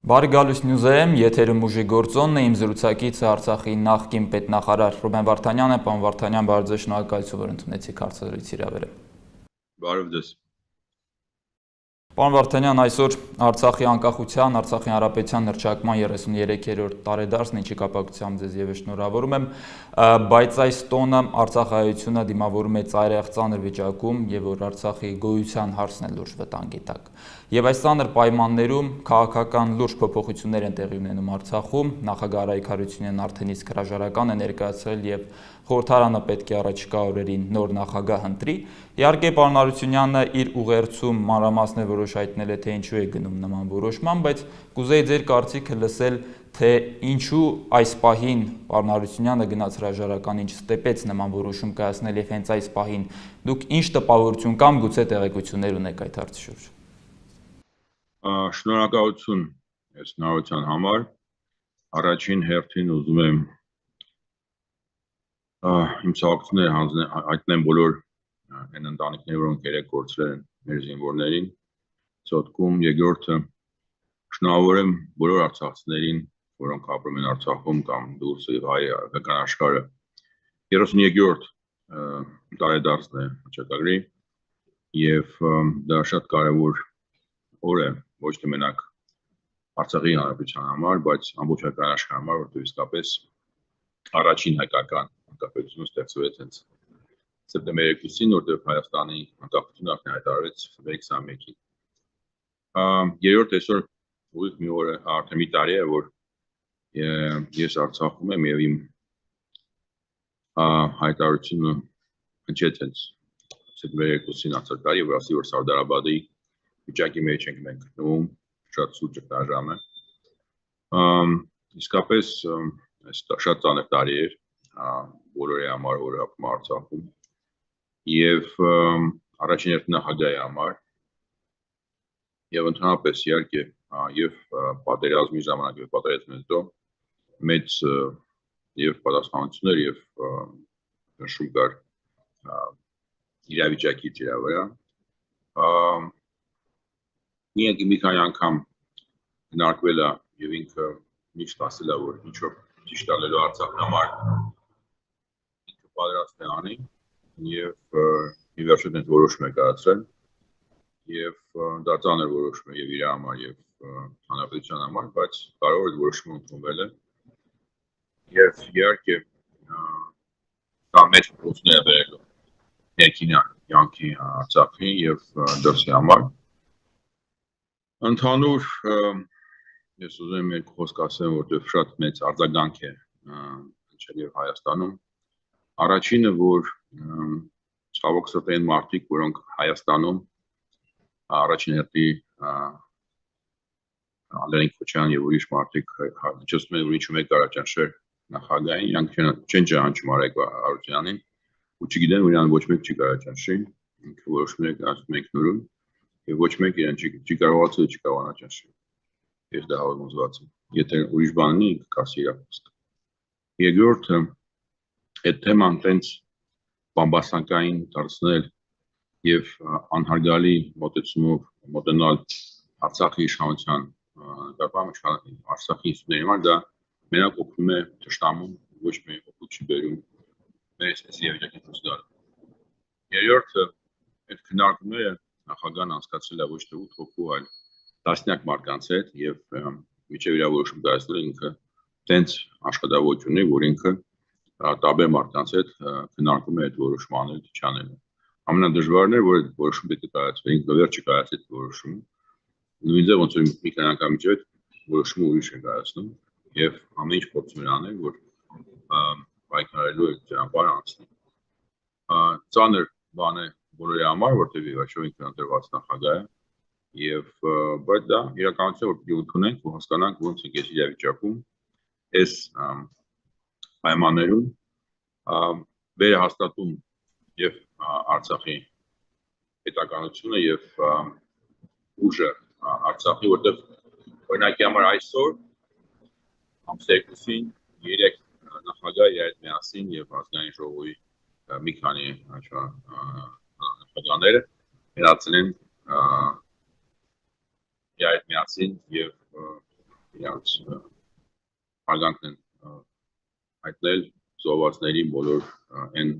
Բարի գալուս նյուզեմ, եթերում ուժի գործոնն է, իմ զրուցակիցը Արցախի նախկին պետնախարար Ռուբեն Վարդանյանն է, պարոն Վարդանյան, բարի ձեզ, շնորհակալություն, որ ընդունեցիք հարցազրույցի հրավերը։ Բարև ձեզ։ Պարոն Վարդանյան, այսօր Արցախի անկախության, Արցախի հանրապետության հռչակման 33-րդ տարեդարձն, ինչի կապակցությամբ ձեզ ևս շնորհավորում եմ, բայց այս տոնը Արցախահայությունը դիմավորում է ծայրահեղ ծանր վիճակում եւ որ Արցախի գոյության հարցն է լուրջ վտանգի տակ։ Եվ այս ծանր պայմաններում քաղաքական լուրջ փոփոխություններ են տեղի ունենում Արցախում, նախագահ Արայք Հարությունյանն արդեն իսկ հրաժարական է ներկայացրել եւ խորհրդարանը պետք է առաջիկա օրերին նոր նախագահ ընտրի։ Իհարկե, պարոն Հարությունյանը իր ուղերձում մանրամասներ որոշ հայտնել է, թե ինչու է գնում նման որոշման, բայց կուզեի ձեր կարծիքը լսել, թե ինչու այս պահին պարոն Հարությունյանը գնաց հրաժարական, ինչ ստեպեց նման որոշում կայացնել եւ հենց այս պահին դուք ինչ տպավորություն կամ գուցե տեղեկություններ ունեք այդ հարցի շուրջ։ Շնորհակալություն այս հնարավորության համար։ Առաջին հերթին ուզում եմ իմ ցավակցությունները հայտնեմ բոլոր այն ընտանիքներին, որոնք երեք կորցրել են մեր զինվորներին ծոտքում։ Երկրորդը շնորհավորեմ բոլոր արցախցիներին, որոնք ապրում են Արցախում կամ դուրս եւ հայ հայկական աշխարհը։ 32-րդ տարեդարձն է հռչակագրի եւ դա շատ կարեւոր օր է ոչ թե մենակ Արցախի հանրապետության համար, բայց ամբողջ հայկական աշխարհի համար, որտեղ իսկապես առաջին հայկական անկախությունը ստեղծվեց հենց սեպտեմբեր 2-ին, որտեղ Հայաստանի անկախությունը արդեն հայտարարվեց սեպտեմբեր 21-ին։ Երրորդ այսօր ուղիղ մի օր արդեն մի տարի է, որ ես Արցախում եմ եւ իմ հայտարարությունը հնչեց հենց սեպտեմբեր 2-ին արձակարի, որ ասի որ Սարդարաբադի վիճակի մեջ ենք մենք գտնվում, շատ սուրճ ճգնաժամ է։ Իսկապես այս շատ ծանր տարի էր բոլորի համար, որ ապրում Արցախում եւ առաջին հերթին նախագահի համար եւ ընդհանրապես իհարկե եւ պատերազմի ժամանակ եւ պատերազմից հետո մեծ եւ պատասխանատվություններ եւ նշում կար իրավիճակի վրա։ Մի քանի անգամ գնարկվել է եւ ինքը միշտ ասել է, որ ինչ որ ճիշտ ալելու Արցախի համար ինքը պատրաստ է անի եւ ի վերջո դեռ որոշում է կայացրել եւ դա ծանր որոշում է եւ իր համար եւ հանրապետության համար, բայց կարող է որոշումը ընդունվել է եւ իհարկե դա մեծ փոխություններ է բերելու ներքին յանքի Արցախի եւ դրսի համար։ Ընդհանուր ես ուզում եմ երկու խոսք ասեմ, որտեղ շատ մեծ արձագանք է հնչել եւ Հայաստանում։ Առաջինը, որ ցավոք սրտի այն մարդիկ, որոնք Հայաստանում առաջին հերթի Ալեն Քոչարյան եւ ուրիշ մարդիկ հիշեցնում են, որ ինչու մեկ առաջանշեր նախագահային, իրանք չեն ճանաչում Արայք Հարությունյանին ու չգիտեն, որ իրան ոչ մեկ չի առաջանշի, ինքը որոշումներ կայացնում եք նորում եւ ոչ մեկ իրան չի կարողացել չի կարողանա ճանաչել։ Ես դա համոզված եմ։ Եթե ուրիշ բան ունի, ինքը կասի իր խոսքը։ Երկրորդը այդ թեման տենց բամբասանկային դարձնել եւ անհարգալի մոտեցումով մոտենալ Արցախի իշխանության Արցախի ինստիտուտների համար դա մենակ օգնում է թշնամուն, ոչ մի օգուտ չի բերում մեր այս իրավիճակի ցուցարը։ Երրորդը այդ քննարկումները նախագահան անցկացրել է ոչ թե 8 հոգու, այլ տասնյակ մարդկանց հետ եւ միջև իր որոշում կայացնել ինքը տենց աշխատավոճ ունի, որ ինքը տարբեր մարդկանց հետ քննարկում է այդ որոշումը անել թե չանելը։ Ամենադժվարն է, որ այդ որոշումը պետք է կայացվի, ինքը վերջը կայացրեց այդ որոշումը։ Նույնիսկ ոնց որ մի քանի անգամ միջև որոշումը ուրիշ է կայացնում եւ ամեն ինչ փորձում են անել, որ պայքարելու այդ ճանապարհը անցնի։ Ծանր բան է բոլորի համար, որտեղ իհարկե ինքը ընտրված նախագահ է եւ բայց դա իրականություն որ պիտի ընդունենք ու հասկանանք ոնց է այս իրավիճակում այս պայմաններում վերահաստատում եւ Արցախի պետականությունը եւ ուժը Արցախի, որտեղ օրինակի համար այսօր ամսերկուսին 3 նախագահ իրար միասին եւ ազգային ժողովի մի քանի նախագահները վերացել են իրար միասին եւ իրանց արգանքն են հայտնել զոհվածների բոլոր այն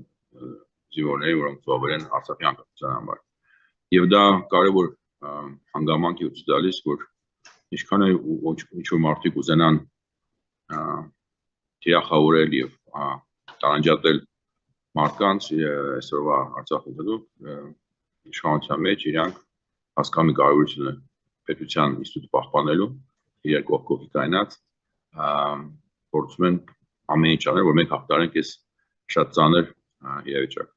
զինվորների, որոնք զոհվել են Արցախի անկախության համար։ Եվ դա կարևոր հանգամանք է ցույց տալիս, որ ինչքան է ինչ-որ մարդիկ ուզենան թիրախավորել եւ տարանջատել մարդկանց այսօրվա Արցախի դեպքում իշխանության մեջ իրանք հասկանում են կարևորությունը պետության ինստիտուտը պահպանելու, իրար կողքի կայնած փորձում են ամեն ինչ անել, որ մենք հաղթարենք այս շատ ծանր իրավիճակը։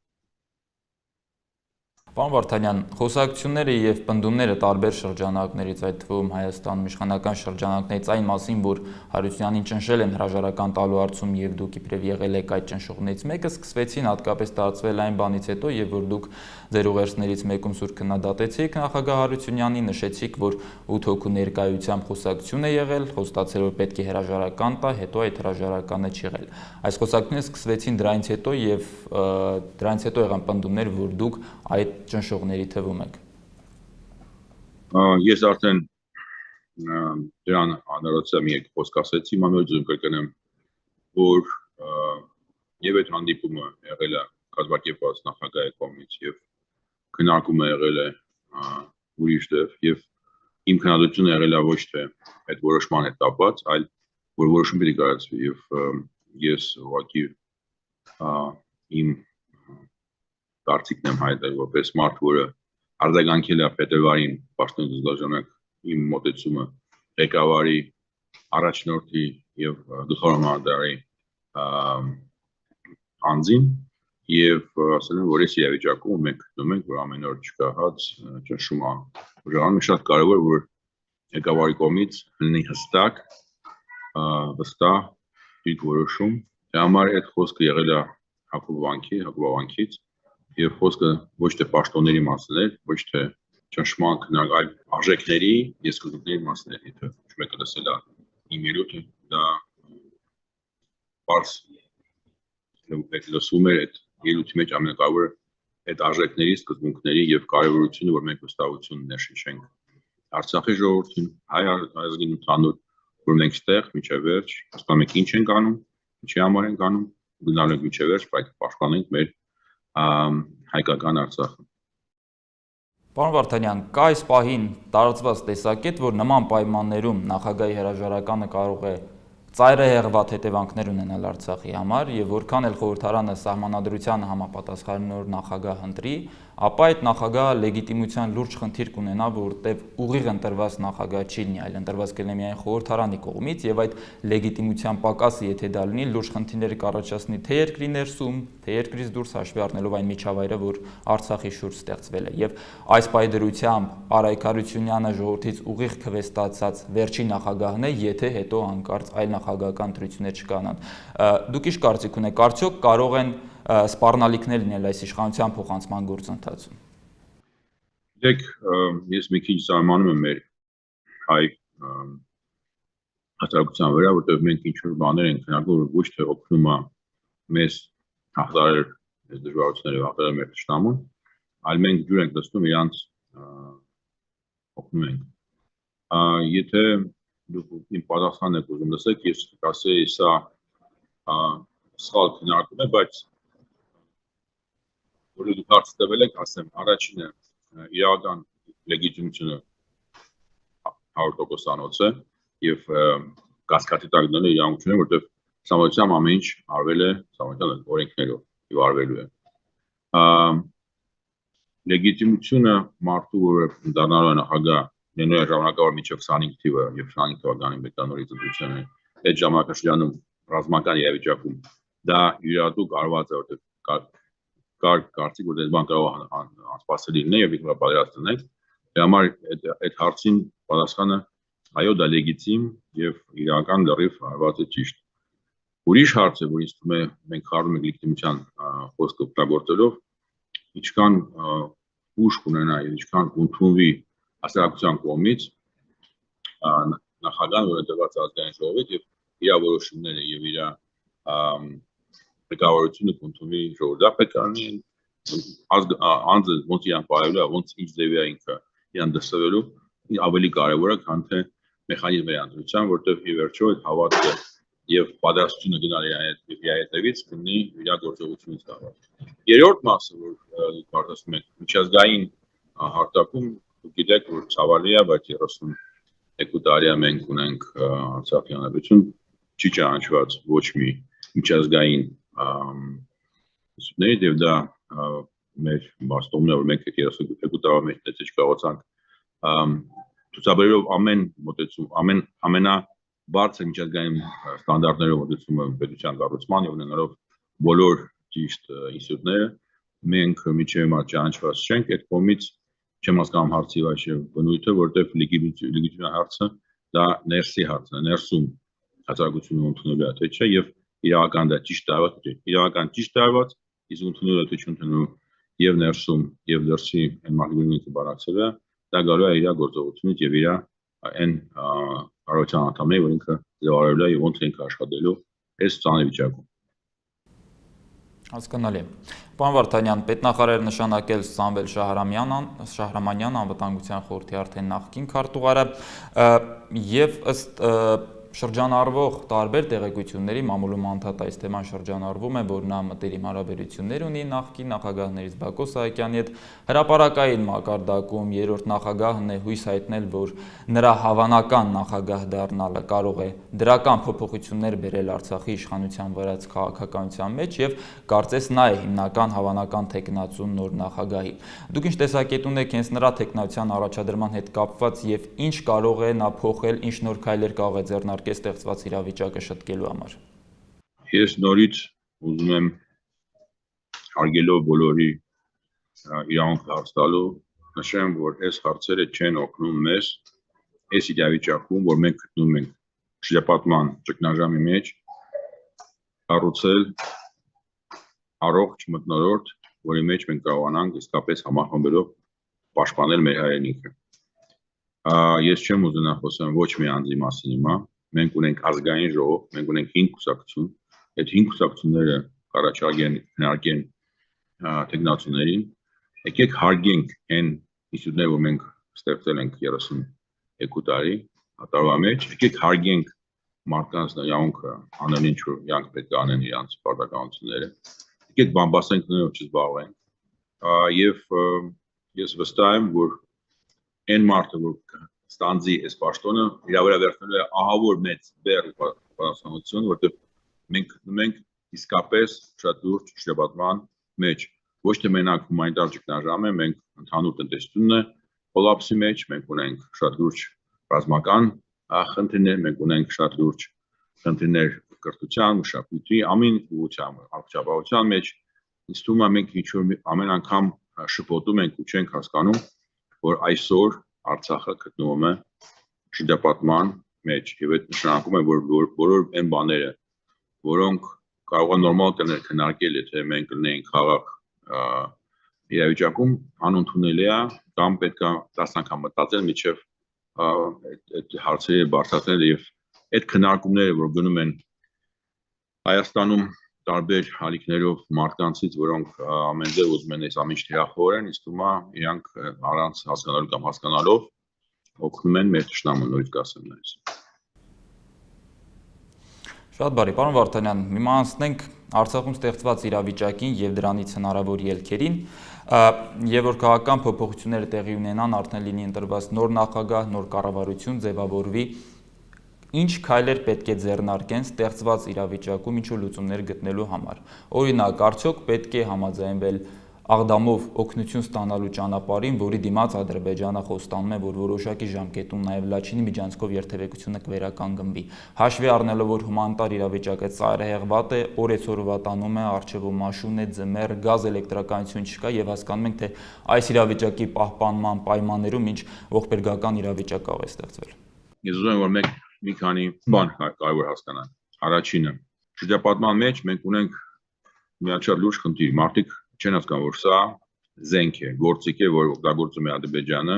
Պարոն Վարդանյան, խոսակցությունները եւ պնդումները տարբեր շրջանակներից, այդ թվում Հայաստանում իշխանական շրջանակներից այն մասին, որ Հարությունյանին ճնշել են հրաժարական տալու հարցում եւ դուք իբրև եղել եք այդ ճնշողներից մեկը, սկսվեցին հատկապես տարածվել այն բանից հետո, եւ որ դուք ձեր ուղերձներից մեկում սուր քննադատեցիք նախագահ Հարությունյանին, նշեցիք, որ 8 հոգու ներկայությամբ խոսակցություն է եղել, խոստացել որ պետք է հրաժարական տա, հետո այդ հրաժարականը չի եղել։ Այս խոսակցությունները սկսվեցին դրանից հետո եւ դրանից հետո եղան պնդումներ, որ դուք այդ ճնշողների թվում եք։ Ես արդեն դրան անարոցը մի խոսք ասեցի, մանուր ձում կրկնեմ, որ եւ այդ հանդիպումը եղել է կազմակերպված նախագահի կողմից եւ քննարկումը եղել է ուրիշ տեղ եւ իմ քննադատությունը եղել է ոչ թե այդ որոշման հետ կապված, այլ որ որոշում պետք է կայացվի եւ ես ուղղակի իմ կարծիքն եմ հայտնել որպես մարդ, որը արձագանքել է փետրվարին պաշտոնի զգալժանակ իմ մոտեցումը ղեկավարի առաջնորդի եւ գլխավոր մանդատի անձին եւ ասել եմ, որ այս իրավիճակում մենք գտնում ենք, որ ամեն օր չկահած ճնշում ուժեղանում է շատ կարեւոր, որ ղեկավարի կողմից լինի հստակ որոշում։ Դրա համար այդ խոսքը եղել է Հակոբովանքից եւ խոսքը ոչ թե պաշտոնների մասին էր, ոչ թե ճնշման քննարկել, այլ արժեքների, եսկզբունքների մասին էր, եթե մեկը լսել է իմ ելույթը, դա բարձ լսում էր այդ ելույթի մեջ ամենակարևորը այդ արժեքների, սկզբունքների եւ կարեւորությունը, որ մենք վստահություն ներշնչենք Արցախի ժողովրդին, հայ ազգին ընդհանուր, որ մենք ստեղ մինչեւ վերջ հասկանում ենք ինչ ենք անում, ինչի համար ենք անում, գնալու ենք մինչեւ վերջ, բայց պաշտպանենք մեր հայկական Արցախը։ Պարոն Վարդանյան, կա այս պահին տարածված տեսակետ, որ նման պայմաններում նախագահի հրաժարականը կարող է ծայրահեղված հետևանքներ ունենալ Արցախի համար եւ որքան էլ խորհրդարանը սահմանադրության համապատասխան նոր նախագահ ընտրի, ապա այդ նախագահը լեգիտիմության լուրջ խնդիր կունենա, որտեղ ուղիղ ընտրված նախագահ չի լինի, այլ ընտրված կլինի միայն խորհրդարանի կողմից եւ այդ լեգիտիմության պակասը, եթե դա լինի, լուրջ խնդիրներ կառաջացնի թե երկրի ներսում, թե երկրից դուրս հաշվի առնելով այն միջավայրը, որ Արցախի շուրջ ստեղծվել է։ Եվ այս պայդրությամբ Արայք Հարությունյանը ժողովրդից ուղիղ քվեստացած վերջին նախագահն է, եթե հետո հանկարծ այլ նախագահական ընտրություններ չկանան։ Դուք ինչ կարծիք ունեք, արդյոք կարող են սպառնալիքներ լինել այս իշխանության փոխանցման գործընթացում։ Դեք ես մի քիչ զարմանում եմ մեր հայ հասարակության վրա, որտեղ մենք ինչ-որ բաներ ենք քննարկում, որ ոչ թե օգնում է մեզ հաղթարել այս դժվարությունները, հաղթարել մեր ճշտամուն, այլ մենք ջուր ենք լցնում իրանց օգնում ենք։ Եթե դուք իմ պատասխանն եք ուզում լսեք, ես կասեի սա սխալ քննարկում է, բայց որ դուք հարց տվել եք, ասեմ, առաջինը իրական լեգիտիմությունը 100%-անոց է եւ կասկածի տակ դնել իրավունքները, որտեղ համաձայնությամբ ամեն ինչ արվել է համաձայն օրենքներով եւ արվելու է։ Լեգիտիմությունը մարդու, որը դառնալու է նախագահ, նույն ժամանակավոր միջև 25 թիվը եւ 25 թվականին բետանորից ընտրությունը, այդ ժամանակաշրջանում ռազմական իրավիճակում դա յուրատու կարված է, որտեղ կար կարծիք, որ այս բան կարող է անսպասելի լինի եւ ինքնա պատրաստ լինենք։ Դրա համար այդ հարցին պատասխանը այո, դա լեգիտիմ եւ իրական լրիվ արված է ճիշտ։ Ուրիշ հարց է, որ ինձ թվում է մենք խառնում ենք լեգիտիմության խոսքը օգտագործելով, ինչքան ուժ կունենա եւ ինչքան կընդունվի հասարակության կողմից նախագահան, որը տրված ազգային ժողովից եւ իր որոշումները եւ իր ղեկավարությունը կընդունվի ժողովրդի։ Դա պետք է անի անձը ոնց իրան պահելու է, ոնց ինչ ձևի է ինքը իրան դրսևորելու, ավելի կարևոր է, քան թե մեխանիզմի անդրության, որտեղ ի վերջո հավատքը եւ պատասխանությունը գնալ իր հետևից կնի իր գործողությունից դառնալ։ Երրորդ մասը, որ բարձրացնում ենք միջազգային հարթակում, դուք գիտեք, որ ցավալի է, բայց 32 տարի մենք ունենք Արցախի հանրապետություն, չի ճանաչված ոչ մի միջազգային ինստիտուտների եւ դա մեր մասնումն է, որ մենք 32 տարի մեջ դեցիչ կարողացանք ցուցաբերելով ամեն մոտեցում, ամենաբարձր միջազգային ստանդարտներով մոտեցումը պետության կառուցման եւ ունենալով բոլոր ճիշտ ինստիտուտները, մենք միջև հիմա ճանաչված չենք այդ կողմից, չեմ հասկանում հարցի բնույթը, որտեղ լեգիտիմության հարցը դա ներսի հարցն է, ներսում հասարակությունը ընդունելու է, թե չէ, եւ իրական դա ճիշտ տարված չէ, իրական ճիշտ տարված, իսկ ընդունելու թե չընդունելու եւ ներսում եւ դրսի այն մարդկությունից բառացել է, դա գալու է իր գործողությունից եւ իր այն կառավարության անդամների, որ ինքը ձևավորել է եւ ոնց ինքը աշխատելու այս ծանր վիճակում։ Հասկանալի է։ Պարոն Վարդանյան, պետնախարարը նշանակել Սամվել Շահրամանյան, անվտանգության խորհրդի արդեն նախկին քարտուղարը եւ ըստ շրջանառվող տարբեր տեղեկությունների մամուլում անդադար այս թեման շրջանառվում է, որ նա մտերիմ հարաբերություններ ունի նախկին նախագահներից Բակո Սահակյանի հետ, հրապարակային մակարդակում երրորդ նախագահն է հույս հայտնել, որ նրա հավանական նախագահ դառնալը կարող է դրական փոփոխություններ բերել Արցախի իշխանության վրաց քաղաքականության մեջ եւ կարծես նա է հիմնական հավանական թեկնածուն նոր նախագահի։ Դուք ինչ տեսակետ ունեք հենց նրա թեկնածության առաջադրման հետ կապված եւ ինչ կարող է նա փոխել, ինչ նոր քայլեր կարող է ձեռնարկել ստեղծված իրավիճակը շտկելու համար։ Ես նորից ուզում եմ հարգելով բոլորի իրավունքը հարց տալու, նշեմ, որ այս հարցերը չեն օգնում մեզ այս իրավիճակում, որ մենք գտնվում ենք շրջապատման ճգնաժամի մեջ, կառուցել առողջ մթնոլորտ, որի մեջ մենք կարողանանք իսկապես համախմբելով պաշտպանել մեր հայրենիքը։ Ես չեմ ուզենա խոսեմ ոչ մի անձի մասին հիմա, մենք ունենք ազգային ժողով, մենք ունենք 5 կուսակցություն, այդ 5 կուսակցությունները կառաջարկեն հնարքեն թեկնածուներին, եկեք հարգենք այն ինստիտուտները, որ մենք ստեղծել ենք 32 տարի տարվա մեջ, եկեք հարգենք մարդկանց իրավունքը անել ինչ որ իրանք պետք է անեն իրանց պարտականությունները, եկեք բամբասանքներով չզբաղվենք, եւ ես վստահ եմ, որ այն մարդը, որ ստանձի այս պաշտոնը, իր վրա վերցնելու է ահավոր մեծ բեռ պատասխանատվություն, որտեղ մենք գտնում ենք իսկապես շատ լուրջ շրջապատման մեջ, ոչ թե մենակ հումանիտար ճգնաժամ է, մենք ընդհանուր տնտեսությունն է կոլապսի մեջ, մենք ունենք շատ լուրջ ռազմական խնդիրներ, մենք ունենք շատ լուրջ խնդիրներ կրթության, մշակույթի, ամեն ուղղությամբ, առողջապահության մեջ, ինձ թվում է մենք ինչ-որ ամեն անգամ շփոթում ենք ու չենք հասկանում, որ այսօր Արցախը գտնվում է շրջապատման մեջ եւ այդ նշանակում է, որ բոլոր այն բաները, որոնք կարող են նորմալ քննարկել, եթե մենք լինեինք խաղաղ իրավիճակում, անընդունելի է կամ պետք է 10 անգամ մտածել միջև այդ հարցերը բարձրացնել եւ այդ քննարկումները, որ գնում են Հայաստանում տարբեր հալիքներով մարդկանցից, որոնք ամենտեղ ուզում են այս ամիջ թիրախորեն, իսկ հիմա իրանք առանց հասկանալու կամ հասկանալով օգնում են մեր ճշտամուն, նույնիսկ ասեմ նայես։ Շատ բարի, պարոն Վարդանյան, հիմա անցնենք Արցախում ստեղծված իրավիճակին եւ դրանից հնարավոր ելքերին, եւ որ քաղաքական փոփոխությունները տեղի ունենան, արդեն լինի ընտրված նոր նախագահ, նոր կառավարություն ձևավորվի, ինչ քայլեր պետք է ձեռնարկեն ստեղծված իրավիճակում ինչ-որ լուծումներ գտնելու համար։ Օրինակ, արդյոք պետք է համաձայնվել Աղդամով օգնություն ստանալու ճանապարհին, որի դիմաց Ադրբեջանը խոստանում է, որ որոշակի ժամկետում նաև Լաչինի միջանցքով երթևեկությունը կվերականգնվի։ Հաշվի առնելով, որ հումանիտար իրավիճակը ծայրահեղված է, օրեցօրվա տանում է, առջևում մաշուն է, ձմեռ, գազ, էլեկտրականություն չկա եւ հասկանում ենք, թե այս իրավիճակի պահպանման պայմաններում ինչ ողբերգական իրավիճակ կարող է ստեղծվել։ Ես ուզում եմ, որ մենք մի քանի բան կարևոր հասկանանք։ Առաջինը, շրջապատման մեջ մենք ունենք միաչափ լուրջ խնդիր, մարդիկ չեն հասկանում, որ սա զենք է, գործիք է, որ օգտագործում է Ադրբեջանը,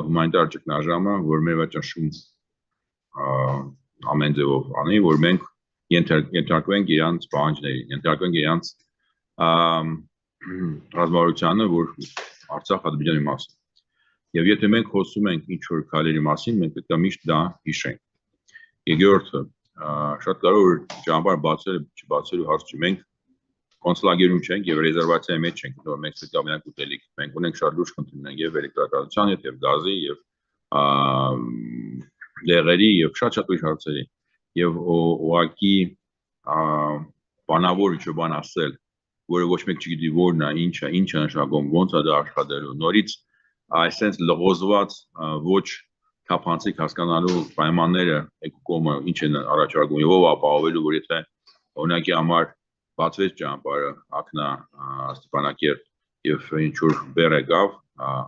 հումանիտար ճգնաժամը, որ մեր վաճառում ամեն ձևով անի, որ մենք ենթարկվենք իրանց պահանջներին, ենթարկվենք իրանց ռազմավարությանը, որ Արցախ Ադրբեջանի մասն է։ Եվ եթե մենք խոսում ենք ինչ-որ քայլերի մասին, մենք պետք է միշտ դա հիշենք։ Երկրորդը, շատ կարևոր է ճանապարհ բացելու հարց չի։ Մենք կոնսուլագերում չենք եւ ռեզերվացիայի մեջ չենք, որ մենք պետք է ամենակ ուտելիք։ Մենք ունենք շատ լուրջ խնդիրներ եւ էլեկտրակայության հետ, եւ գազի, եւ դեղերի եւ շատ ուրիշ հարցերի։ Եվ ուղղակի բանավոր ինչ բան ասել, որը ոչ մեկ չգիտի որն է, ինչ է նշանակում, ոնց է դա աշխատելու։ Նորից այսպես լղոզված ոչ թափանցիկ հասկանալու պայմանները երկու կողմը ինչ են առաջարկում եւ ով ապահովելու, որ եթե օրինակի համար բացվեց ճանապարհը ակնա Ստեփանակերտ եւ ինչ որ բեռ եկավ,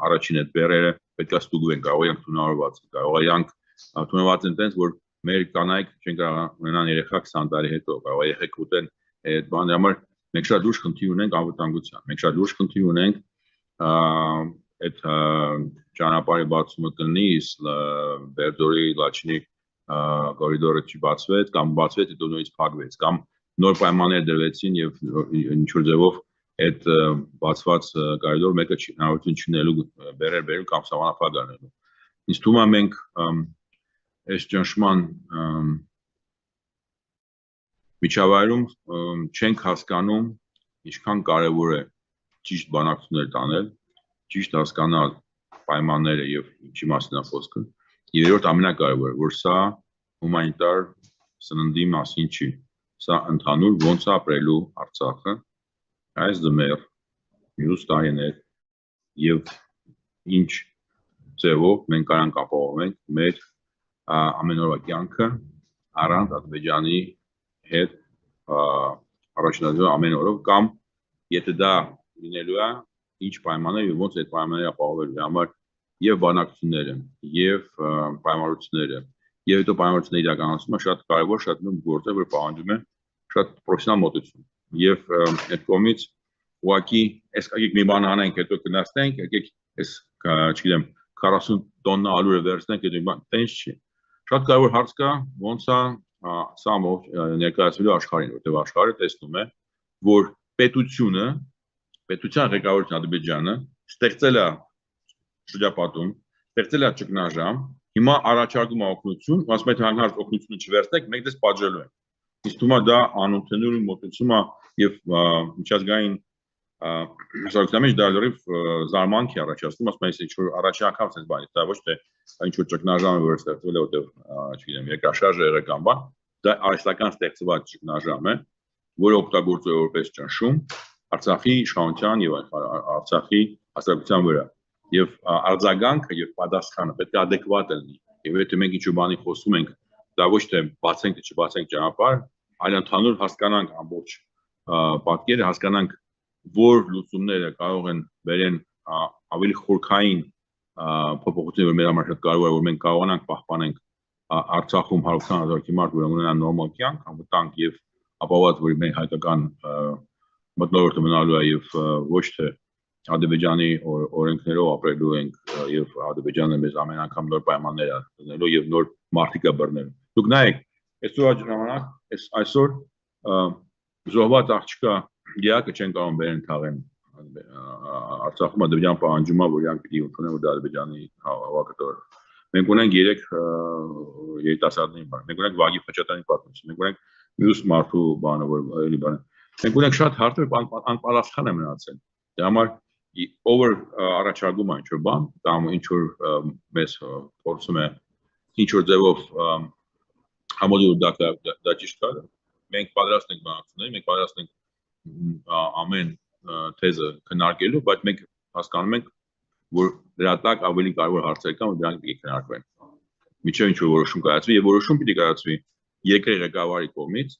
առաջին այդ բեռերը պետք է ստուգվեն, կարող են թունավորված, կարող են թունավորված այնպես, որ մեր կանայք չեն կարող ունենան երեխա 20 տարի հետո, կարող է երեխեք ուտեն այդ բանի համար մենք շատ լուրջ խնդիր ունենք անվտանգության, մենք շատ լուրջ խնդիր ունենք այդ ճանապարհի բացումը կլինի, Բերդորի Լաչինի կորիդորը չբացվեց կամ բացվեց, հետո նույնիսկ փակվեց, կամ նոր պայմաններ դրվեցին եւ ինչ-որ ձևով այդ բացված կորիդոր մեկը հնարավորություն չունելու բերել կամ սահմանափակ գնալու։ Ինձ թվում է մենք այս ճնշման միջավայրում չենք հասկանում ինչքան կարևոր է ճիշտ բանակցություններ տանել, ճիշտ հասկանալ պայմանները եւ ինչի մասին է խոսքը։ Երրորդ ամենակարևորը, որ սա հումանիտար սննդի մասին չի, սա ընդհանուր ոնց ապրելու Արցախը այս դմեր, մյուս տարիներ եւ ինչ ձևով մենք կարանք ապահովենք մեր ամենօրյա կյանքը առանց Ադրբեջանի հետ առաջնորդելու ամեն օրով կամ եթե դա լինելու է ինչ պայմաններ եւ ոնց այդ պայմանները ապահովելու համար եւ բանակցությունները եւ պայմանավորությունները եւ հետո պայմանավորությունների իրականացումը շատ կարեւոր շատ նույն գործ է որ պահանջում է շատ պրոֆեսիոնալ մոտեցում եւ այդ կողմից ուղղակի այս եկեք մի բան անենք հետո գնացնենք եկեք այս չգիտեմ 40 տոննա ալուրը վերցնենք հետո մի բան տենց չի շատ կարեւոր հարց կա ոնց է սա ներկայացվելու աշխարհին որտեղ աշխարհը տեսնում է որ պետության ղեկավարության Ադրբեջանը ստեղծել է շրջապատում, ստեղծել է ճգնաժամ, հիմա առաջարկում է օգնություն, ասում է թե հանկարծ օգնությունը չվերցնեք, մենք դες պատժելու ենք։ Իսկ թվում է դա անընդունելի մոտեցում է եւ միջազգային հասարակության մեջ դա լրիվ զարմանք է առաջացնում, ասում են ինչ որ առաջին անգամ sense բանի, դա ոչ թե ինչ որ ճգնաժամ է որ ստեղծվել է որտեղ, չգիտեմ, երկրաշարժ է եղել կամ բան, դա արհեստական ստեղծված ճգնաժամ է, որը օգտագործվում է որպես ճնշում Արցախի իշխանության եւ Արցախի հասարակության վրա։ Եվ արձագանքը եւ պատասխանը պետք է adekvat լինի։ Եվ եթե մենք ինչ-որ բանի խոսում ենք, դա ոչ թե բացենք թե չբացենք ճանապարհ, այլ ընդհանուր հասկանանք ամբողջ պատկերը, հասկանանք որ լուծումները կարող են բերեն ավելի խորքային փոփոխություններ, որ մեր համար շատ կարևոր է, որ մենք կարողանանք պահպանենք Արցախում 120,000 մարդ, որ ունենան նորմալ կյանք, անվտանգ եւ ապահովված, որ մեր հայկական մտնոլորտը մնալու է եւ ոչ թե Ադրբեջանի օրենքներով ապրելու ենք եւ Ադրբեջանը մեզ ամեն անգամ նոր պայմաններ է դնելու եւ նոր մարտիկ է բռնելու։ Դուք նայեք, այսօր ժամանակ այսօր զոհված աղջկա դիակը չեն կարող բերեն թաղեն Արցախում Ադրբեջան պահանջում է որ իրանք պիտի ընդունեն որ դա Ադրբեջանի հավաքատոր։ Մենք ունենք 3 երիտասարդների բան, մենք ունենք Վագի Խաչատյանի պատմություն, մենք ունենք մյուս մարդու բանը որ էլի բանը։ Մենք ունենք շատ հարցեր անպատասխան է մնացել։ Դրա համար over առաջարկում է ինչ-որ բան կամ ինչ-որ մեզ փորձում է ինչ-որ ձևով համոզել դա ճիշտ է։ Մենք պատրաստ ենք բանակցությունների, մենք պատրաստ ենք ամեն թեզը քննարկելու, բայց մենք հասկանում ենք, որ դրա տակ ավելի կարևոր հարցեր կան, որ դրանք պիտի քննարկվեն։ Միջև ինչ-որ որոշում կայացվի եւ որոշում պիտի կայացվի երկրի ղեկավարի կողմից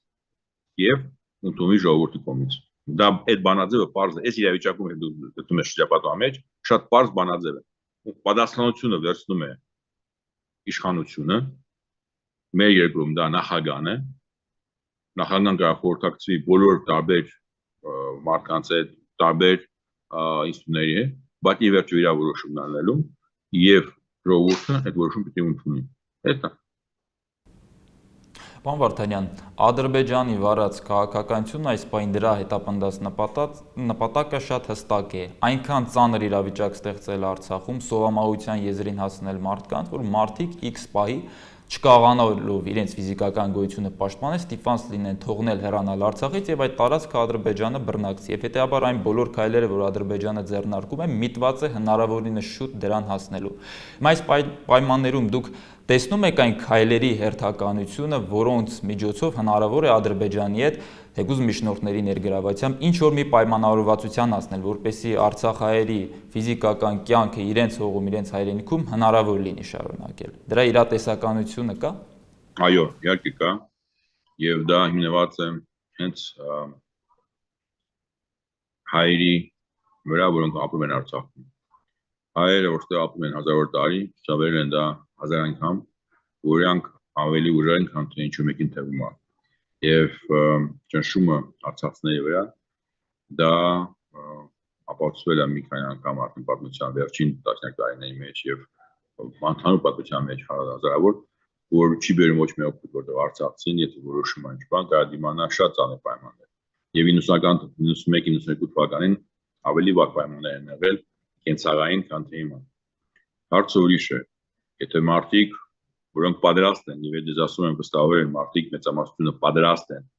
եւ ընդունվի ժողովրդի կողմից։ Դա այդ բանաձևը պարզ է, այս իրավիճակում դու ես շրջապատման մեջ շատ պարզ բանաձև է։ Պատասխանությունը վերցնում է իշխանությունը, մեր երկրում դա նախագահն է, նախագահն կարող խորհրդակցվի բոլոր տարբեր մարդկանց հետ, տարբեր ինստիտուտների հետ, բայց ի վերջո իր որոշումն անելու եւ ժողովուրդը այդ որոշումը պիտի ընդունի։ Դա Պարոն Վարդանյան, Ադրբեջանի վարած քաղաքականությունն այս պահին դրա հետապնդած նպատակը շատ հստակ է։ Այնքան ծանր իրավիճակ ստեղծել Արցախում, սովամահության եզրին հասնել մարդկանց, որ մարդիկ X պահի չկարողանալով իրենց ֆիզիկական գոյությունը պաշտպանել, ստիպված լինեն թողնել հեռանալ Արցախից եւ այդ տարածքը Ադրբեջանը բռնակցի։ Եվ հետեւաբար այն բոլոր քայլերը, որ Ադրբեջանը ձեռնարկում է, միտված է հնարավորինս շուտ դրան հասնելու։ Հիմա այս պայմաններում դուք տեսնում եք այն քայլերի հերթականությունը, որոնց միջոցով հնարավոր է Ադրբեջանի հետ թեկուզ միջնորդների ներգրավությամբ ինչ որ մի պայմանավորվածության հասնել, որպեսզի արցախահայերի ֆիզիկական կյանքը իրենց հողում, իրենց հայրենիքում հնարավոր լինի շարունակել։ Դրա իրատեսականությունը կա։ Այո, իհարկե կա, եւ դա հիմնված է հենց հայերի վրա, որոնք ապրում են Արցախում։ Հայերը, որտեղ ապրում են հազարավոր տարի, ցավերն են դա հազար անգամ, որոնք ավելի ուժեղ են, քան թե ինչ-որ մեկին թվում է։ Եվ ճնշումը արցախցիների վրա դա ապացուցվել է մի քանի անգամ արդեն պատմության վերջին տասնյակ տարիների մեջ եւ ընդհանուր պատմության մեջ հազարավոր, որ չի բերում ոչ մի օգուտ, որտեղ արցախցին, եթե որոշում այն բան, կարող դիմանա շատ ծանր պայմաններ։ Եվ 91-92 թվականին ավելի վատ պայմաններ են եղել կենցաղային, քան թե հիմա։ Հարցը ուրիշ է, եթե մարդիկ, որոնք պատրաստ են, եւ ես ասում եմ վստահորեն, մարդիկ մեծամասնությունը պատրաստ են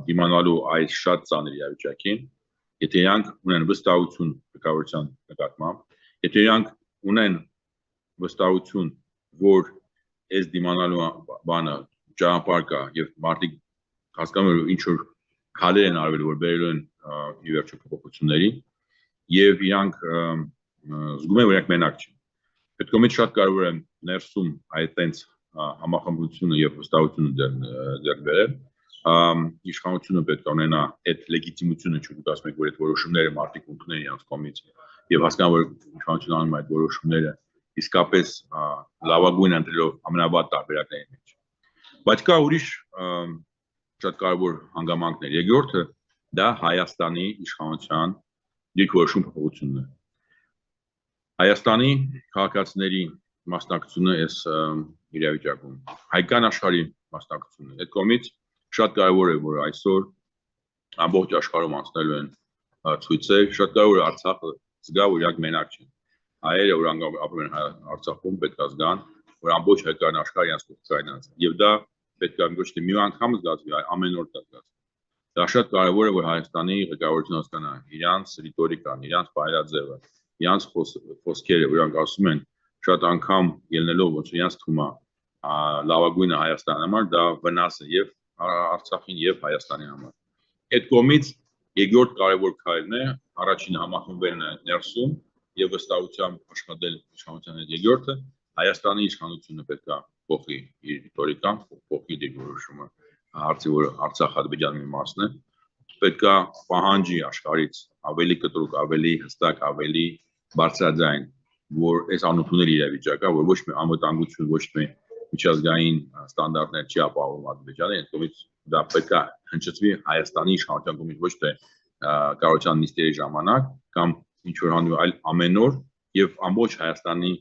դիմանալու այս շատ ծանր իրավիճակին, եթե իրանք ունեն վստահություն ղեկավարության նկատմամբ, եթե իրանք ունեն վստահություն, որ այս դիմանալու բանը ճանապարհ կա եւ մարդիկ հասկանում են, ինչ որ քայլեր են արվել, որ բերել են ի վերջո փոփոխությունների, եւ իրանք զգում են, որ իրանք մենակ չեն։ Այդ կողմից շատ կարևոր է ներսում այդտենց համախմբությունը եւ վստահությունը ձեռք բերել։ Իշխանությունը պետք է ունենա այդ լեգիտիմությունը, ինչ որ ասում եք, որ այդ որոշումները մարդիկ ընդունեն իրանք կողմից եւ հասկանան, որ իշխանությունը անում է այդ որոշումները իսկապես լավագույն ընտրելով ամենավատ տարբերակների մեջ։ Բայց կա ուրիշ շատ կարևոր հանգամանքներ։ Երկրորդը դա Հայաստանի իշխանության դիրքորոշում փոփոխությունն է։ Հայաստանի քաղաքացիների մասնակցությունը այս իրավիճակում, հայկական աշխարհի մասնակցությունը։ Այդ կողմից շատ կարևոր է, որ այսօր ամբողջ աշխարհում անցնելու են ցույցեր, շատ կարևոր է Արցախը զգա, որ իրանք մենակ չեն։ Հայերը, որ ապրում են Արցախում, պետք է զգան, որ ամբողջ հայկական աշխարհը իրանք կողքին է։ Եվ դա պետք է ոչ թե մի անգամ զգացվի, այլ ամեն օր զգացվի։ Դա շատ կարևոր է, որ Հայաստանի ղեկավարությունը հասկանա իրանց ռիտորիկան, իրանց բայրաձևը, իրանց խոսքերը, որ իրանք ասում են շատ անգամ ելնելով, որ իրանց թվում է լավագույնը Հայաստանի համար, դա վնաս է եւ Արցախին եւ Հայաստանի համար։ Այդ կողմից երկրորդ կարևոր քայլն է առաջին համախմբելն է ներսում եւ վստահությամբ աշխատել իշխանության հետ։ Երկրորդը Հայաստանի իշխանությունը պետք է փոխի իր ռիտորիկան, փոխի դիրքորոշումը, հարցի, որ Արցախը Ադրբեջանի մի մասն է, պետք է պահանջի աշխարհից ավելի կտրուկ, ավելի հստակ, ավելի բարձրաձայն, որ այս անընդունել իրավիճակը, որ ոչ մի անվտանգություն, ոչ մի միջազգային ստանդարտներ չի ապահովում Ադրբեջանը, այդ կողմից դա պետք է հնչեցվի Հայաստանի իշխանության կողմից, ոչ թե կառավարության նիստերի ժամանակ կամ ինչ որ հանդիպում, այլ ամեն օր եւ ամբողջ Հայաստանի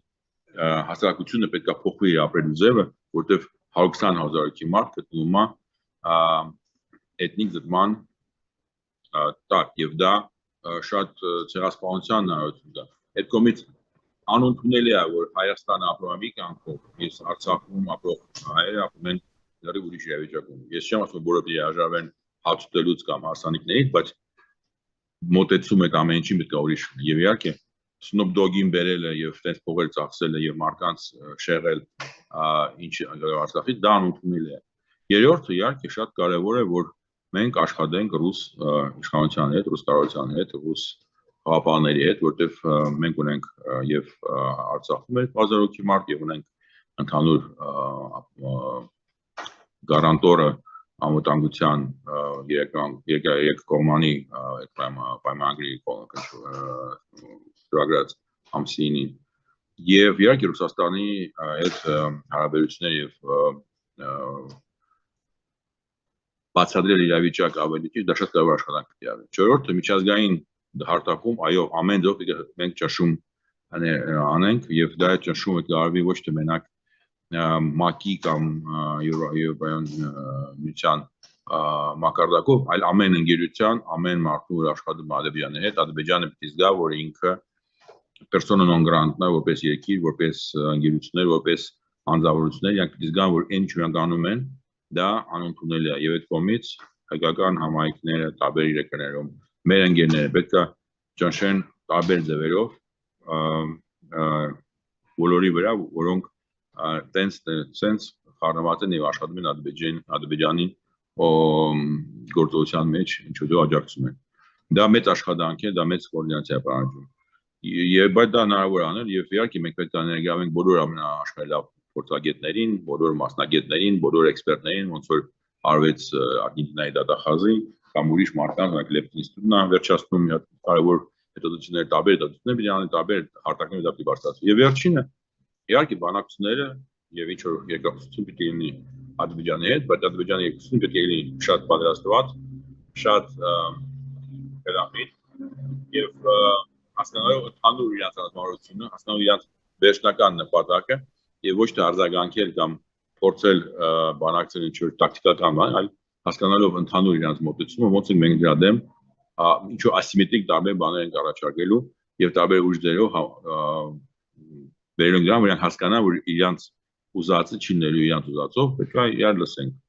հասարակությունը պետք է փոխվի իր ապրելու ձևը, որտեղ 120,000-ի մարդ գտնվում է էթնիկ զտման տակ եւ դա շատ ցեղասպանության հնարավորություն կա։ Այդ կողմից անընդունելի է, որ Հայաստանը ապրում է մի կյանքով, ես Արցախում ապրող հայերը ապրում են լրիվ ուրիշ իրավիճակում։ Ես չեմ ասում, որ որովհետեւ հաջողեն հաց ուտելուց կամ հարսանիքներից, բայց մոտեցում եք ամեն ինչին պետք է ուրիշ լինի։ Եվ իհարկե Snoop Dogg-ին բերելը եւ այդպես փողեր ծախսելը եւ մարկանց շեղել ինչ Արցախից դա անընդունելի է։ Երրորդը իհարկե շատ կարեւոր է, որ մենք աշխատենք ռուս իշխանության հետ, ռուս կառավարության հետ, ռուս խաղապահների հետ, որտեղ մենք ունենք եւ Արցախում 1000 հոգի մարդ եւ ունենք ընդհանուր գարանտորը անվտանգության երկկողմանի պայմանագրի ծրագրած ամսինին եւ իհարկե Ռուսաստանի այդ հարաբերությունները եւ բացատրել իրավիճակ ավելի ճիշտ, դա շատ կարևոր աշխատանք է եղել։ Չորրորդը միջազգային հարթակում, այո, ամեն դեպքում մենք ճնշում անենք եւ դա ճնշումը կարելի ոչ թե մենակ ՄԱԿ-ի կամ Եվրոպական միության մակարդակով, այլ ամեն ընկերության, ամեն մարդու, որ աշխատում է Ադրբեջանի հետ, Ադրբեջանը պետք է զգա, որ ինքը persona non grata, որպես երկիր, որպես ընկերություններ, որպես անձնավորություններ, իրանք պետք է զգան, որ այն ինչ իրանք անում են, դա անընդունելի է, եւ այդ կողմից հայկական համայնքները, տարբեր իրականներում, մեր ընկերները պետք է ճնշեն տարբեր ձևերով բոլորի վրա, որոնք տենց խառնված են եւ աշխատում են Ադրբեջանի գործողության մեջ ինչ-որ աջակցում են։ Դա մեծ աշխատանք է, դա մեծ կոորդինացիա է պահանջում։ Եվ բայց դա հնարավոր է անել եւ իհարկե մենք պետք է ներգրավենք բոլոր ամենաաշխարհի փորձագետներին, բոլոր մասնագետներին, բոլոր էքսպերտներին, ոնց որ արվեց Արգենտինայի դատախազի կամ ուրիշ մարդկանց, օրինակ Լեպ ինստիտուտն է վերջացնում կարևոր հետազոտություններ, տարբեր հետազոտություններ պիտի անեն, տարբեր արտաքին դեպի բարձրացում։ Եվ վերջինը իհարկե բանակցությունները եւ ինչ որ երկխոսություն պիտի լինի Ադրբեջանի հետ, բայց Ադրբեջանի երկխոսությունը պետք է լինի շատ պատրաստված, շատ հրամիտ եւ հասկանալով ընդհանուր իրենց ռազմավարությունը, հասկանալով իրենց վերջնական նպատակը եւ ոչ թե արձագանքել կամ փորձել բանակցել ինչ-որ տակտիկական բան, այլ հասկանալով ընդհանուր իրենց մոտեցումը, ոնց է մենք դրա դեմ ինչ-որ ասիմետրիկ տարբեր բաներ ենք առաջարկելու եւ տարբեր ուժերով վերելուն դրան, որ իրենք հասկանան, որ իրենց ուզածը չի ներելու իրենց ուզածով, պետք է իրար լսենք։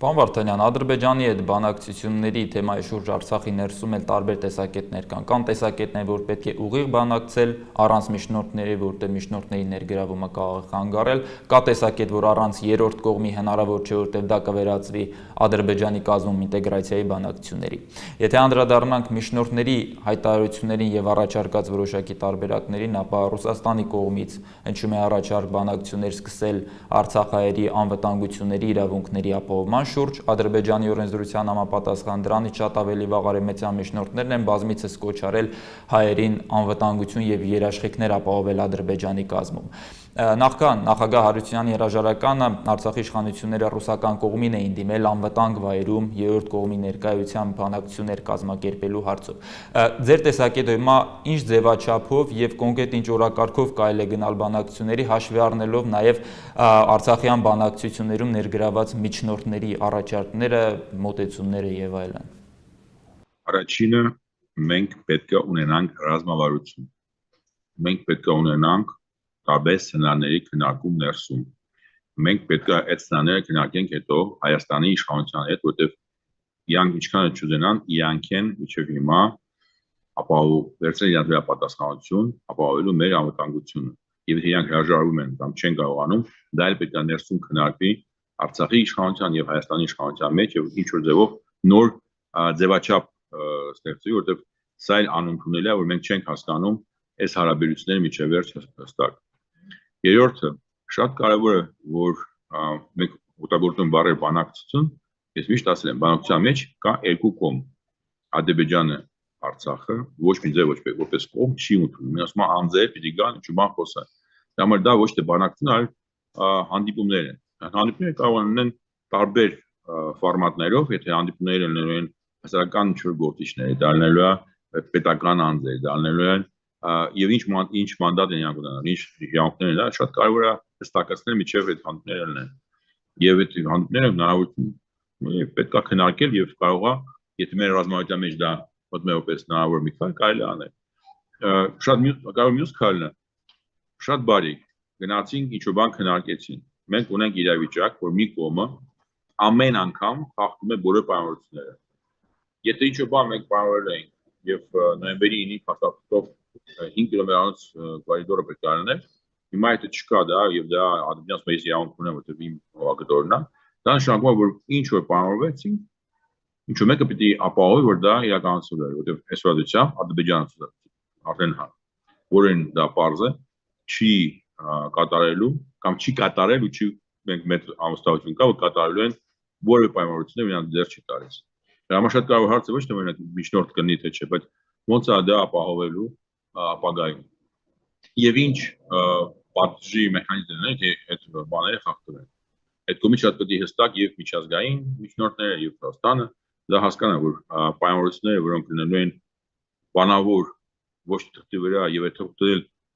Պարոն Վարդանյան, Ադրբեջանի հետ բանակցությունների թեմայի շուրջ Արցախի ներսում էլ տարբեր տեսակետներ կան։ Կան տեսակետներ, որ պետք է ուղիղ բանակցել առանց միջնորդների, որտեղ միջնորդների ներգրավումը կարող է խանգարել, կա տեսակետ, որ առանց երրորդ կողմի հնարավոր չէ, որտեղ դա կվերածվի Ադրբեջանի կազմում ինտեգրացիայի բանակցությունների։ Եթե անդրադառնանք միջնորդների հայտարարություններին եւ առաջարկած որոշակի տարբերակներին, ապա Ռուսաստանի կողմից հնչում է առաջարկ բանակցություններ սկսել արցախահայերի անվտանգությունների իրավունքների ապահովման շուրջ, Ադրբեջանի օրենսդրության համապատասխան դրանից շատ ավելի վաղ արևմտյան միջնորդներն են բազմիցս կոչ արել հայերին անվտանգություն եւ երաշխիքներ ապահովել Ադրբեջանի կազմում։ Նախքան նախագահ Հարությունյանի հրաժարականը Արցախի իշխանությունները ռուսական կողմին էին դիմել անվտանգ վայրում երրորդ կողմի ներկայությամբ բանակցություններ կազմակերպելու հարցով։ Ձեր տեսակետը հիմա ինչ ձևաչափով եւ կոնկրետ ինչ օրակարգով կարելի է գնալ բանակցությունների, հաշվի առնելով նաեւ արցախյան բանակցություններում ներգրաված միջնորդների առաջարկները, մոտեցումները եւ այլն։ Առաջինը մենք պետք է ունենանք ռազմավարություն։ Մենք պետք է ունենանք տարբեր սցենարների քննարկում ներսում։ Մենք պետք է այդ սցենարները քննարկենք հետո Հայաստանի իշխանության հետ, որտեղ իրանք ինչքան չուզենան, իրանք են միջև հիմա վերցնել իրենց վրա պատասխանատվություն, ապահովելու մեր անվտանգությունը։ Եվ եթե իրանք հրաժարվում են կամ չեն կարողանում, դա էլ պետք է ներսում քննարկվի Արցախի իշխանության եւ Հայաստանի իշխանության մեջ եւ ինչ որ ձևով նոր ձևաչափ ստեղծվի, որտեղ սա էլ անընդունելի է, որ մենք չենք հասկանում այս հարաբերությունների միջև վերջ հստակ։ Երրորդը, շատ կարևոր է, որ մենք օգտագործում բառերը բանակցություն, ես միշտ ասել եմ, բանակցության մեջ կա երկու կողմ։ Ադրբեջանը, Արցախը ոչ մի ձև որպես կողմ չի ընդունում։ Մենք ասում ենք անձեր պիտի գան, ինչ բան խոսան։ Դա համար դա ոչ թե բանակցություն, այլ հանդիպումներ են։ Հանդիպումները կարող են լինել տարբեր ֆորմատներով, եթե հանդիպումները լինելու են հասարակական ինչ-որ գործիչների, դա լինելու է պետական անձեր, դա լինելու են եւ ինչ մանդատ են իրանք ունենալ, ինչ իրավունքներ են, դա շատ կարևոր է հստակացնել միջև այդ հանդիպումները լինեն։ Եվ այդ հանդիպումները հնարավորություն պետք է քննարկել եւ կարող է, եթե մեր ռազմավարության մեջ դա մոտմեոպես հնարավոր մի քայլ կարելի անել։ Շատ կարող մյուս քայլն է շատ բարի, գնացինք ինչ-որ բան քննարկեցին։ Մենք ունենք իրավիճակ, որ մի կողմը ամեն անգամ խախտում է բոլոր պայմանավորությունները։ Եթե ինչ-որ բան մենք պայմանավորել ենք եւ նոյեմբերի 9-ի փաստաթղթով 5 կիլոմետրանոց կորիդորը պետք է լիներ, հիմա եթե չկա դա եւ դա ադրբեջանց մեծ իրավունք ունեն, որտեղ իմ հողագտորն է, դա նշանակում է, որ ինչ որ պայմանավորվեցին, ինչ որ մեկը պիտի ապահովի, որ դա իրականացվի, որտեղ այսօրությամբ Ադրբեջանը արդեն որին դա պարզ է, չի կատարելու կամ չի կատարել ու չի մենք մեծ ամստահություն կա, որ կատարելու են որևէ պայմանավորություններ իրանք ձեռ չի տալիս։ Դա համար շատ կարևոր հարց է, ոչ թե մենակ միջնորդ կնի թե չէ, բայց ոնց է դա ապահովելու ապագայում։ Եվ ինչ պատժի մեխանիզմներ են, եթե այդ բաները խախտվեն։ Այդ կողմից շատ պետք է հստակ եւ միջազգային միջնորդները եւ Ռուսաստանը դա հասկանան, որ պայմանավորությունները, որոնք լինելու են բանավոր ոչ թղթի վրա եւ այդ թղթել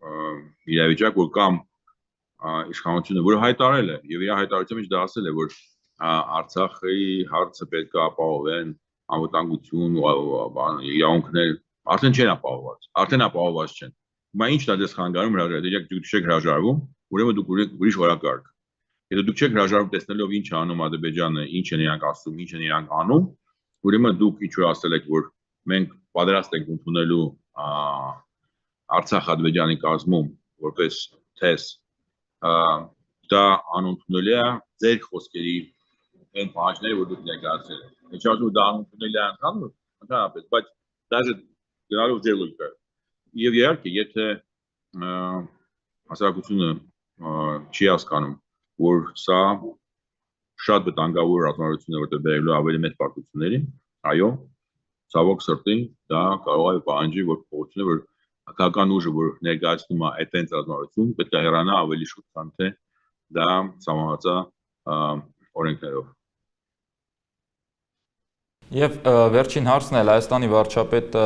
իրավիճակ, որ կամ իշխանությունը, որը հայտարարել է եւ իր հայտարարության մեջ դա ասել է, որ Արցախի հարցը պետք է ապահովեն անվտանգություն, իրավունքներ, արդեն չեն ապահովված, արդեն ապահովված չեն։ Հիմա ի՞նչն է դες խանգարում հրաժարվել, դուք չեք հրաժարվում, ուրեմն դուք ուրիշ օրակարգ։ Եթե դուք չեք հրաժարվում տեսնելով ինչ է անում Ադրբեջանը, ինչ են իրանք ասում, ինչ են իրանք անում, ուրեմն դուք ինչ որ ասել եք, որ մենք պատրաստ ենք ընդունելու Արցախ-Ադրբեջանի կազմում որպես թես, դա անընդունելի է ձեր խոսքերի այն պահանջները, որ դուք ներկայացրել եք։ Ինչ ասում դա անընդունելի է ընդհանրապես, բայց դաժե գնալով ձեր լոյկը։ Եվ իհարկե, եթե հասարակությունը չի հասկանում, որ սա շատ վտանգավոր ռազմավարություն է, որտեղ բերելու ավելի մեծ պարտությունների, այո, ցավոք սրտի դա կարող է պահանջի, որ փոխությունը, որ հակական ուժը, որ ներկայացնում է այդ տենց ռազմավարություն, պետք է հեռանա ավելի շուտ, քան թե դա սահմանված է օրենքներով։ Եվ վերջին հարցն էլ Հայաստանի վարչապետը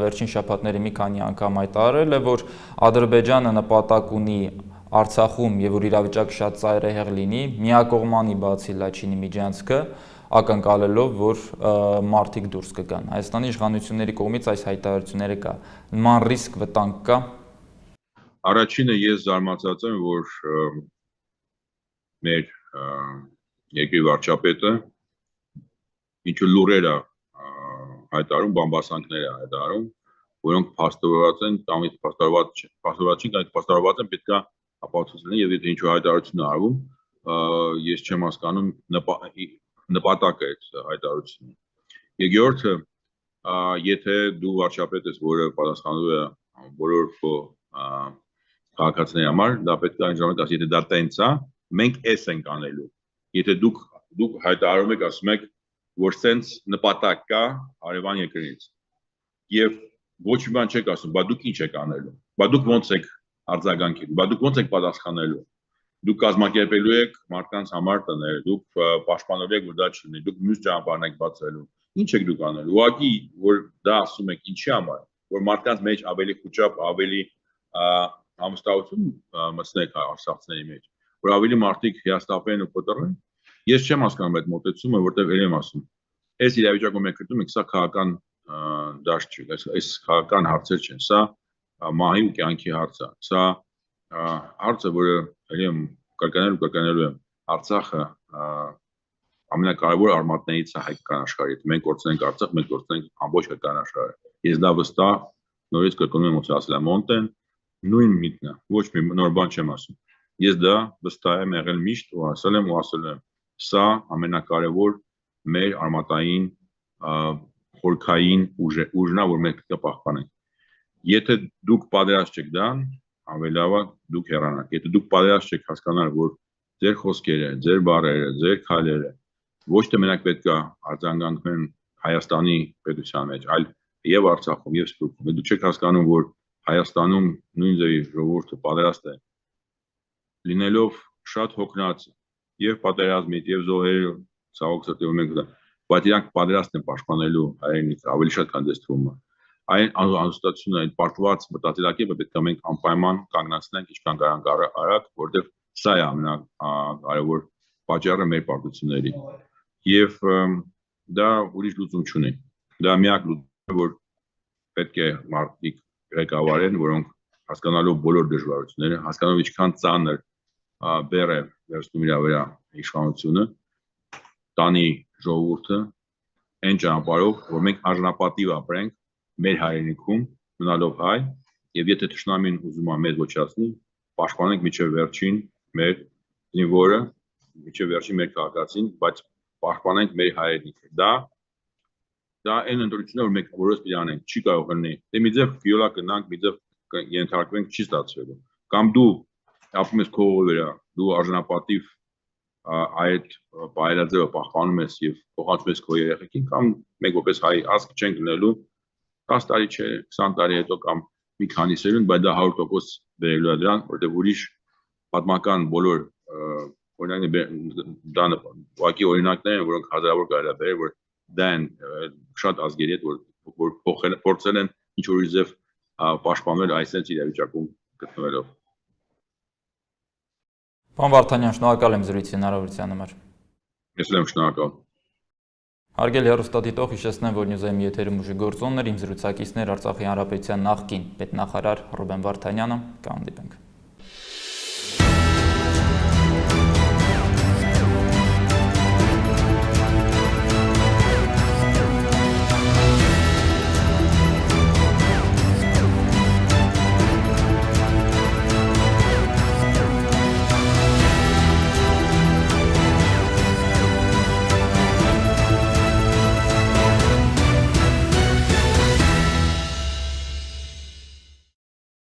վերջին շաբաթների մի քանի անգամ հայտարարել է, որ Ադրբեջանը նպատակ ունի Արցախում եւ որ իրավիճակը շատ ծայրահեղ լինի, միակողմանի բացի Լաչինի միջանցքը, ակնկալելով, որ մարդիկ դուրս կգան։ Հայաստանի իշխանությունների կողմից այս հայտարարությունները կա։ Նման ռիսկ վտանգ կա։ Առաջինը ես զարմացած եմ, որ մեր երկրի վարչապետը ինչ լուրեր է հայտարարում, բամբասանքներ է հայտարարում, որոնք փաստորված են, կամ փաստորված չեն, կամ փաստորված են, պետք է ապացուցեն, եւ եթե ինչ-որ հայտարարություն է արվում, ես չեմ հասկանում նպատակը այդ հայտարարությունը։ Երկրորդը, եթե դու վարչապետ ես, որը պատասխանատու է բոլոր քաղաքացիների համար, դա պետք է այն ժամանակ ասի, եթե դա տենց է, մենք էս ենք անելու։ Եթե դուք հայտարարում եք, ասում եք, որ սենց նպատակ կա հարևան երկրից եւ ոչ մի բան չեք ասում, բա դուք ինչ եք անելու, բա դուք ոնց եք արձագանքելու, բա դուք ոնց եք պատասխանելու, դուք կազմակերպելու եք մարդկանց համար տներ, դուք պաշտպանելու եք, որ դա չլինի, դուք մյուս ճանապարհներ եք բացելու, ինչ եք դուք անելու, ուղղակի որ դա ասում եք ինչի համար, որ մարդկանց մեջ ավելի խոճապ, ավելի համստահություն մտցնեք արցախցիների մեջ, որ ավելի մարդիկ հիասթափեն ու կոտրեն։ Ես չեմ հասկանում այդ մոտեցումը, որտեղ ելեմ ասում։ Այս իրավիճակում մենք գտնում ենք, սա քաղաքական դաշտ չէ, այս քաղաքական հարցեր չեն, սա մահի ու կյանքի հարց է։ Սա հարցը, որը ելեմ կրկնելու եմ, Արցախը ամենակարևոր արմատներից է հայկական աշխարհի։ Մենք կորցնենք Արցախ, մենք կորցնենք ամբողջ հայկական աշխարհը։ Ես դա վստահ նորից կրկնում եմ, ոնց ասել եմ Մոնտեն, նույն միտքն է, ոչ մի նոր բան չեմ ասում։ Ես դա վստահ եմ եղել միշտ ու ասել եմ, սա ամենակարևոր մեր արմատային խորքային ուժն է, որ մենք պետք է պահպանենք։ Եթե դուք պատրաստ չեք դրան, ավելի լավ է դուք հեռանաք։ Եթե դուք պատրաստ չեք հասկանալ, որ ձեր խոսքերը, ձեր բառերը, ձեր քայլերը ոչ թե մենակ պետք է արձագանքվեն Հայաստանի պետության մեջ, այլ եւ Արցախում եւ Սփյուռքում։ Դուք չեք հասկանում, որ Հայաստանում նույն ձեւի ժողովուրդը պատրաստ է լինելով շատ հոգնած եւ պատերազմից եւ զոհերի ցավոք սրտի մենք դա, բայց իրանք պատրաստ են պաշտպանելու հայրենիքը ավելի շատ քան դες թվում է։ Այն անհստությունը, այն պարտված մտածելակերպը պետք է մենք անպայման կանգնացնենք ինչքան կարանք արագ, որտեղ սա է ամենակարևոր պատճառը մեր պարտությունների։ Եվ դա ուրիշ լուծում չունի։ Դա միակ լուծումը, որ պետք է մարդիկ ղեկավարեն, որոնք հասկանալով բոլոր դժվարությունները, հասկանալով ինչքան ծանր բեռ է վերցնում իր վրա իշխանությունը, տանի ժողովուրդը այն ճանապարհով, որ մենք արժանապատիվ ապրենք մեր հայրենիքում, մնալով հայ, եւ եթե թշնամին ուզում է մեզ ոչնչացնի, պաշտպանենք միջև վերջին մեր զինվորը, միջև վերջին մեր քաղաքացին, բայց պաշտպանենք մեր հայրենիքը։ Դա այն ընտրությունն է, որ մենք որոշ պիտի անենք, չի կարող լինի։ Դե մի ձև վիոլա կնանք, մի ձև ենթարկվենք, չի ստացվելու։ Կամ դու ապրում ես քո վրա, դու արժանապատիվ այդ բայրաձևը պահպանում ես եւ փոխանցում ես քո երեխեքին, կամ մենք որպես հայ ազգ չենք լինելու 10 տարի չէ, 20 տարի հետո կամ մի քանի սերունդ, բայց դա 100% վերելու է դրան, որտեղ ուրիշ պատմական բոլոր օրինակներ ուղղակի օրինակներ են, որոնք հազարավոր կարելի է բերել, որ դա են շատ ազգերի հետ, որ փորձել են ինչ որ ձև պաշտպանել այսպես իրավիճակում գտնվել։ հասնվելով։ Պարոն Վարդանյան, շնորհակալ եմ զրույցի հնարավորության համար։ Ես եմ շնորհակալ։ Հարգելի հեռուստադիտող, հիշեցնեմ, որ Նյուզայմի եթերում ուժի գործոններ իմ զրուցակիցներ Արցախի Հանրապետության նախկին պետնախարար Ռուբեն Վարդանյանը, կհանդիպենք։